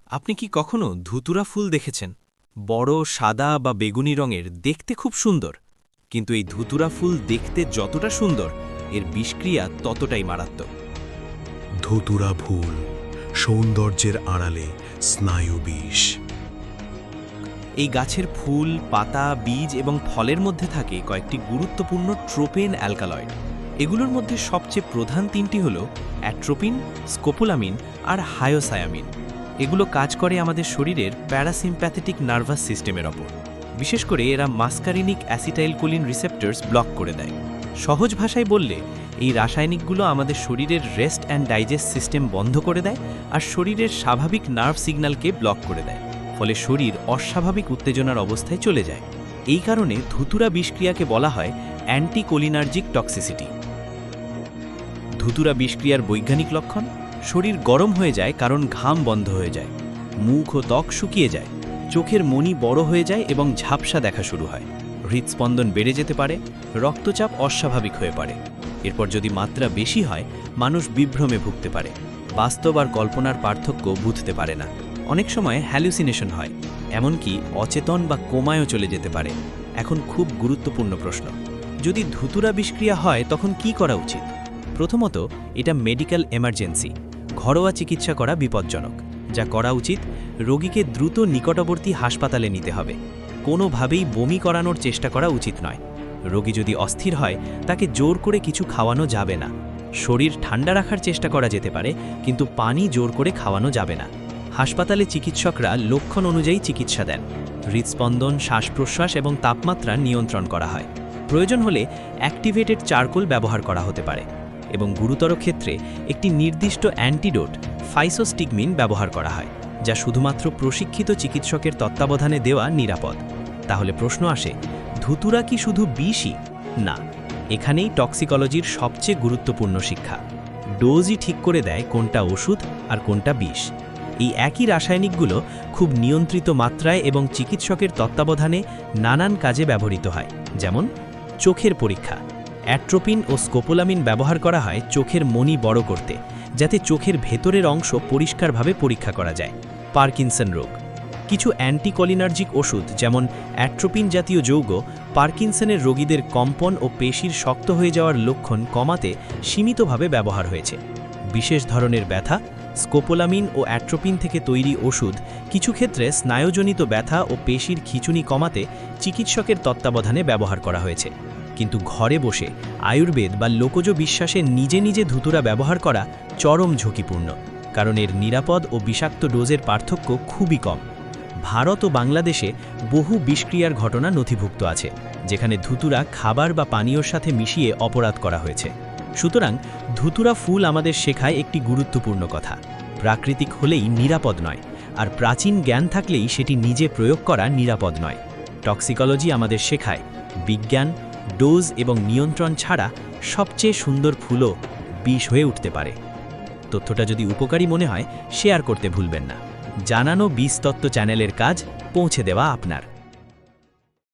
আপনি কি কখনো ধুতুরা ফুল দেখেছেন? বড় সাদা বা বেগুনি রঙের, দেখতে খুব সুন্দর। কিন্তু এই ধুতুরা ফুল দেখতে যতটা সুন্দর, এর বিষক্রিয়া ততটাই মারাত্মক। ধুতুরা ফুল, সৌন্দর্যের আড়ালে স্নায়ু বিষ। এই গাছের ফুল, পাতা, বীজ এবং ফলের মধ্যে থাকে কয়েকটি গুরুত্বপূর্ণ ট্রোপেন অ্যালকালয়েড। এগুলোর মধ্যে সবচেয়ে প্রধান তিনটি হল অ্যাট্রোপিন, স্কোপোলামিন আর হায়োসায়ামিন। এগুলো কাজ করে আমাদের শরীরের প্যারাসিম্প্যাথেটিক নার্ভাস সিস্টেমের ওপর। বিশেষ করে এরা মাস্কারিনিক অ্যাসিটাইলকোলিন রিসেপ্টরস ব্লক করে দেয়। সহজ ভাষায় বললে, এই রাসায়নিকগুলো আমাদের শরীরের রেস্ট অ্যান্ড ডাইজেস্ট সিস্টেম বন্ধ করে দেয় আর শরীরের স্বাভাবিক নার্ভ সিগন্যালকে ব্লক করে দেয়। ফলে শরীর অস্বাভাবিক উত্তেজনার অবস্থায় চলে যায়। এই কারণে ধুতুরা বিষক্রিয়াকে বলা হয় অ্যান্টিকোলিনার্জিক টক্সিসিটি। ধুতুরা বিষক্রিয়ার বৈজ্ঞানিক লক্ষণ: শরীর গরম হয়ে যায় কারণ ঘাম বন্ধ হয়ে যায়, মুখ ও ত্বক শুকিয়ে যায়, চোখের মনি বড় হয়ে যায় এবং ঝাপসা দেখা শুরু হয়, হৃদস্পন্দন বেড়ে যেতে পারে, রক্তচাপ অস্বাভাবিক হয়ে পড়ে। এরপর যদি মাত্রা বেশি হয়, মানুষ বিভ্রমে ভুগতে পারে, বাস্তব আর কল্পনার পার্থক্য বুঝতে পারে না। অনেক সময় হ্যালুসিনেশন হয়, এমনকি অচেতন বা কোমায়ও চলে যেতে পারে। এখন খুব গুরুত্বপূর্ণ প্রশ্ন: যদি ধুতুরা বিষক্রিয়া হয় তখন কি করা উচিত? প্রথমত, এটা মেডিকেল এমার্জেন্সি। ঘরোয়া চিকিৎসা করা বিপজ্জনক। যা করা উচিত, রোগীকে দ্রুত নিকটবর্তী হাসপাতালে নিতে হবে। কোনোভাবেই বমি করানোর চেষ্টা করা উচিত নয়। রোগী যদি অস্থির হয়, তাকে জোর করে কিছু খাওয়ানো যাবে না। শরীর ঠান্ডা রাখার চেষ্টা করা যেতে পারে, কিন্তু পানি জোর করে খাওয়ানো যাবে না। হাসপাতালে চিকিৎসকরা লক্ষণ অনুযায়ী চিকিৎসা দেন। হৃদস্পন্দন, শ্বাস-প্রশ্বাস এবং তাপমাত্রা নিয়ন্ত্রণ করা হয়। প্রয়োজন হলে অ্যাক্টিভেটেড চারকোল ব্যবহার করা হতে পারে এবং গুরুতর ক্ষেত্রে একটি নির্দিষ্ট অ্যান্টিডোট, ফাইসোস্টিগমিন ব্যবহার করা হয়, যা শুধুমাত্র প্রশিক্ষিত চিকিৎসকের তত্ত্বাবধানে দেওয়া নিরাপদ। তাহলে প্রশ্ন আসে, ধুতুরা কি শুধু বিষই? না, এখানেই টক্সিকোলজির সবচেয়ে গুরুত্বপূর্ণ শিক্ষা। ডোজই ঠিক করে দেয় কোনটা ওষুধ আর কোনটা বিষ। এই একই রাসায়নিকগুলো খুব নিয়ন্ত্রিত মাত্রায় এবং চিকিৎসকের তত্ত্বাবধানে নানান কাজে ব্যবহৃত হয়। যেমন চোখের পরীক্ষা: অ্যাট্রোপিন ও স্কোপোলামিন ব্যবহার করা হয় চোখের মনি বড় করতে, যাতে চোখের ভেতরের অংশ পরিষ্কারভাবে পরীক্ষা করা যায়। পার্কিনসন রোগ: কিছু অ্যান্টিকোলিনার্জিক ওষুধ যেমন অ্যাট্রোপিন জাতীয় যৌগ পার্কিনসনের রোগীদের কম্পন ও পেশির শক্ত হয়ে যাওয়ার লক্ষণ কমাতে সীমিতভাবে ব্যবহার হয়েছে। বিশেষ ধরনের ব্যথা: স্কোপোলামিন ও অ্যাট্রোপিন থেকে তৈরি ওষুধ কিছু ক্ষেত্রে স্নায়ুজনিত ব্যথা ও পেশির খিঁচুনি কমাতে চিকিৎসকের তত্ত্বাবধানে ব্যবহার করা হয়েছে। কিন্তু ঘরে বসে আয়ুর্বেদ বা লোকজ বিশ্বাসে নিজে নিজে ধুতুরা ব্যবহার করা চরম ঝুঁকিপূর্ণ, কারণ এর নিরাপদ ও বিষাক্ত ডোজের পার্থক্য খুবই কম। ভারত ও বাংলাদেশে বহু বিষক্রিয়ার ঘটনা নথিভুক্ত আছে, যেখানে ধুতুরা খাবার বা পানীয়র সাথে মিশিয়ে অপরাধ করা হয়েছে। সুতরাং ধুতুরা ফুল আমাদের শেখায় একটি গুরুত্বপূর্ণ কথা: প্রাকৃতিক হলেই নিরাপদ নয়, আর প্রাচীন জ্ঞান থাকলেই সেটি নিজে প্রয়োগ করা নিরাপদ নয়। টক্সিকোলজি আমাদের শেখায়, বিজ্ঞান, ডোজ এবং নিয়ন্ত্রণ ছাড়া সবচেয়ে সুন্দর ফুলও বিষ হয়ে উঠতে পারে। তথ্যটা যদি উপকারী মনে হয়, শেয়ার করতে ভুলবেন না। জানানো বিষ তত্ত্ব চ্যানেলের কাজ পৌঁছে দেওয়া আপনার।